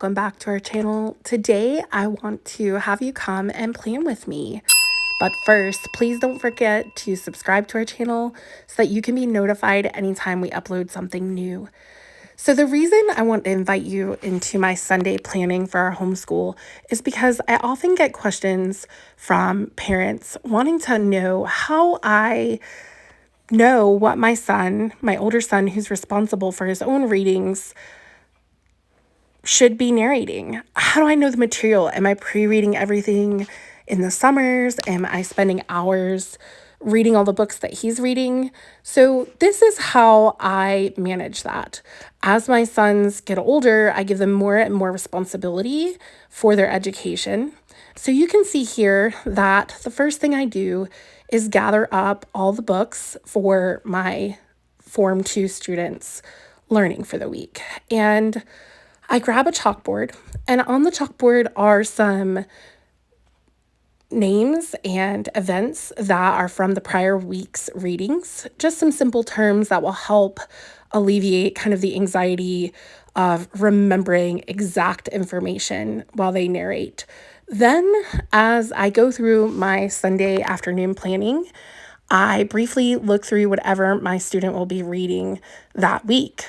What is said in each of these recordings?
welcome back to our channel. Today, I want to have you come and plan with me. But first, please don't forget to subscribe to our channel so that you can be notified anytime we upload something new. So the reason I want to invite you into my Sunday planning for our homeschool is because I often get questions from parents wanting to know how I know what my son, my older son, who's responsible for his own readings, should be narrating. How do I know the material? Am I pre-reading everything in the summers? Am I spending hours reading all the books that he's reading? So this is how I manage that. As my sons get older, I give them more and more responsibility for their education. So you can see here that the first thing I do is gather up all the books for my Form 2 students learning for the week. And I grab a chalkboard, and on the chalkboard are some names and events that are from the prior week's readings, just some simple terms that will help alleviate kind of the anxiety of remembering exact information while they narrate. Then, as I go through my Sunday afternoon planning, I briefly look through whatever my student will be reading that week.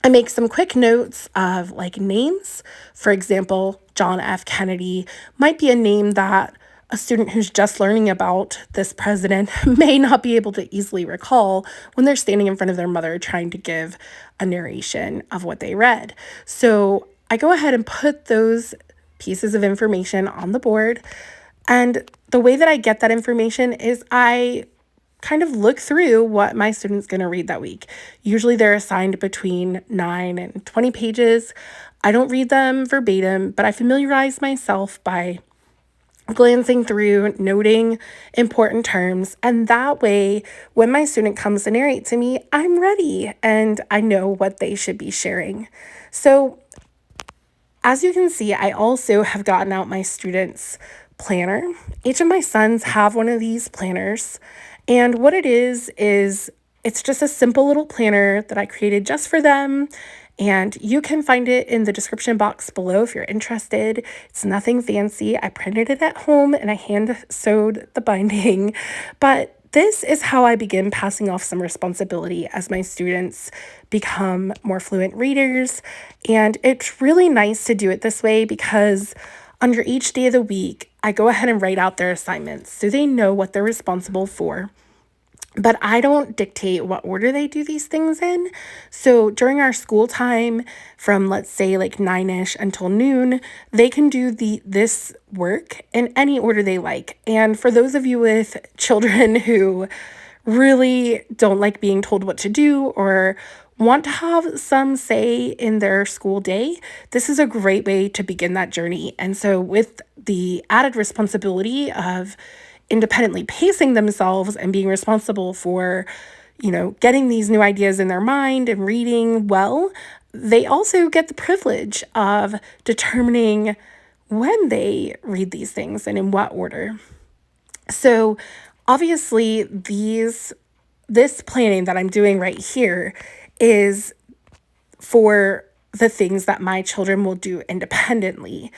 I make some quick notes of like names. For example, John F. Kennedy might be a name that a student who's just learning about this president may not be able to easily recall when they're standing in front of their mother trying to give a narration of what they read. So I go ahead and put those pieces of information on the board. And the way that I get that information is I kind of look through what my student's going to read that week. Usually they're assigned between 9 and 20 pages. I don't read them verbatim, but I familiarize myself by glancing through, noting important terms, and that way, when my student comes to narrate to me, I'm ready and I know what they should be sharing. So, as you can see, I also have gotten out my students' planner. Each of my sons have one of these planners. And what it is it's just a simple little planner that I created just for them. And you can find it in the description box below if you're interested. It's nothing fancy. I printed it at home and I hand sewed the binding. But this is how I begin passing off some responsibility as my students become more fluent readers. And it's really nice to do it this way because under each day of the week, I go ahead and write out their assignments so they know what they're responsible for. But I don't dictate what order they do these things in. So during our school time, from let's say like 9ish until noon, they can do this work in any order they like. And for those of you with children who really don't like being told what to do or want to have some say in their school day, this is a great way to begin that journey. And so with the added responsibility of independently pacing themselves and being responsible for, getting these new ideas in their mind and reading well, they also get the privilege of determining when they read these things and in what order. So obviously this planning that I'm doing right here is for the things that my children will do independently.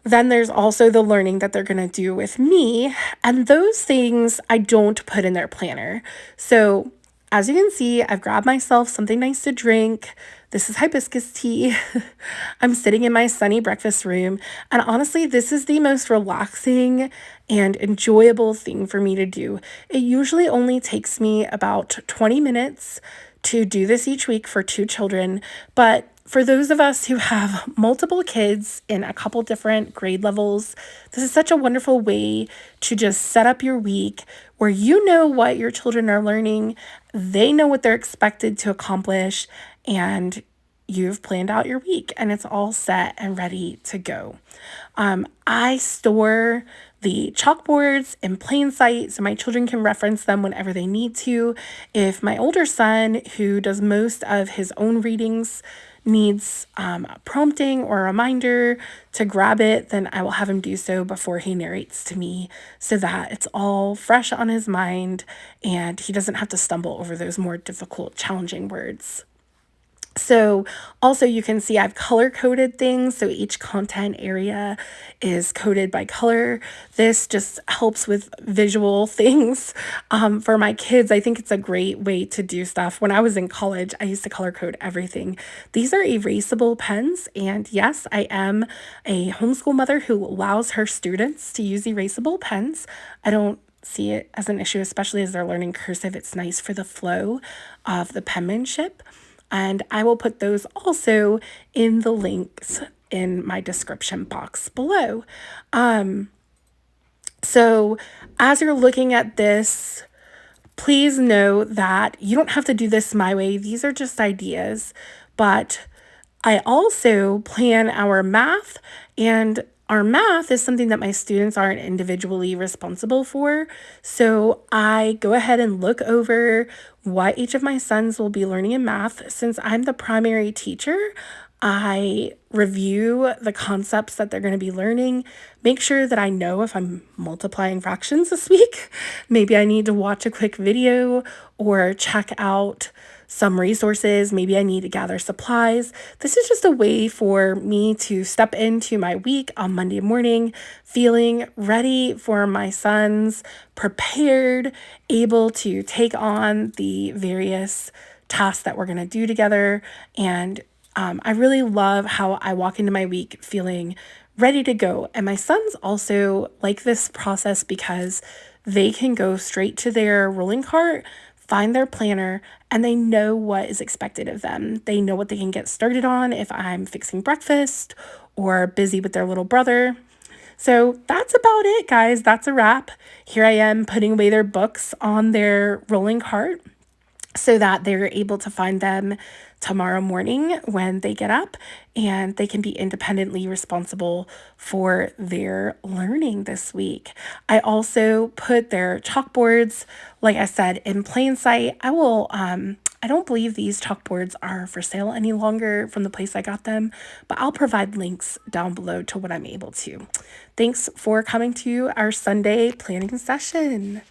Then there's also the learning that they're going to do with me, and those things I don't put in their planner. So as you can see, I've grabbed myself something nice to drink. This is hibiscus tea. I'm sitting in my sunny breakfast room, and honestly, this is the most relaxing and enjoyable thing for me to do. It usually only takes me about 20 minutes to do this each week for 2 children, but for those of us who have multiple kids in a couple different grade levels, this is such a wonderful way to just set up your week where you know what your children are learning, they know what they're expected to accomplish, and you've planned out your week and it's all set and ready to go. I store the chalkboards in plain sight so my children can reference them whenever they need to. If my older son, who does most of his own readings, needs prompting or a reminder to grab it, then I will have him do so before he narrates to me so that it's all fresh on his mind and he doesn't have to stumble over those more difficult, challenging words. So also you can see I've color coded things. So each content area is coded by color. This just helps with visual things for my kids. I think it's a great way to do stuff. When I was in college, I used to color code everything. These are erasable pens. And yes, I am a homeschool mother who allows her students to use erasable pens. I don't see it as an issue, especially as they're learning cursive. It's nice for the flow of the penmanship. And I will put those also in the links in my description box below. So as you're looking at this, please know that you don't have to do this my way. These are just ideas, but I also plan our math, and our math is something that my students aren't individually responsible for. So I go ahead and look over what each of my sons will be learning in math. Since I'm the primary teacher, I review the concepts that they're going to be learning, make sure that I know if I'm multiplying fractions this week. Maybe I need to watch a quick video or check out some resources. Maybe I need to gather supplies. This is just a way for me to step into my week on Monday morning feeling ready for my sons, prepared, able to take on the various tasks that we're going to do together. And I really love how I walk into my week feeling ready to go. And my sons also like this process because they can go straight to their rolling cart, find their planner, and they know what is expected of them. They know what they can get started on if I'm fixing breakfast or busy with their little brother. So that's about it, guys. That's a wrap. Here I am putting away their books on their rolling cart so that they're able to find them tomorrow morning when they get up, and they can be independently responsible for their learning this week. I also put their chalkboards, like I said, in plain sight. I don't believe these chalkboards are for sale any longer from the place I got them, but I'll provide links down below to what I'm able to. Thanks for coming to our Sunday planning session.